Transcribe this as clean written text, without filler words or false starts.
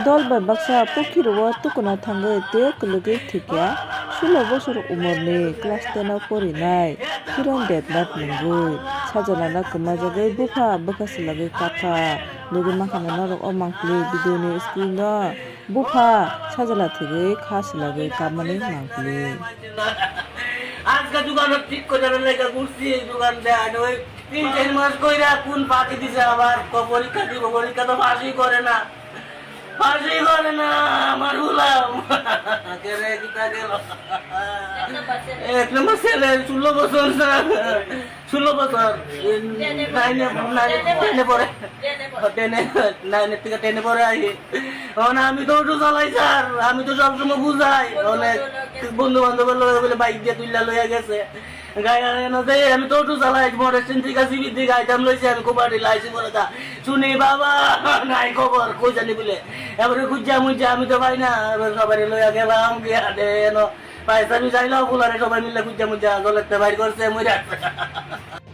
dol bai baksa pokiro tukuna thango te kulugi thikya 16 বছর umorni class 10 o porinai kiran deadlat nungui sajana kamajagai bufa bakasilagi kaka logi makana narok o mangpli bidoni screen no bufa sajala thigi khasilagi kamani mangpli আজকে দোকান ঠিক করে লেগে ঘুরছি দোকান দেয় ওই 3-4 মাস কইরা কোন ফাঁকি দিছে আবার পরীক্ষা দিব পরীক্ষা তো ফাঁসি করে না আমার গুলাম কেরে কিটা গেল এক নম্বর ছেলে 16 বছর 16 বছর নাইনে পরে টেনে পরে আই আমি তো অটো চালাই স্যার আমি তো সবসময় বুঝাই অনেক বন্ধু বান্ধবের বলে বাইক দিয়ে তুইলা লইয়া গেছে আমি তো অটো চালাই মরেছেন ঠিক আছে দিকে আইতাম লইছি আমি কোপাটি লাইছি বলে তা শুনি বাবা নাই খবর কই জানি বলে এবারে খুঁজা মুজা আমি তো পাই না এবার সবাই লইয়া গেলাম গিয়া দেন পয়সা আমি চাইলাম বলারে সবাই মিলে খুঁজা মুজা জলের বাইর করছে মরে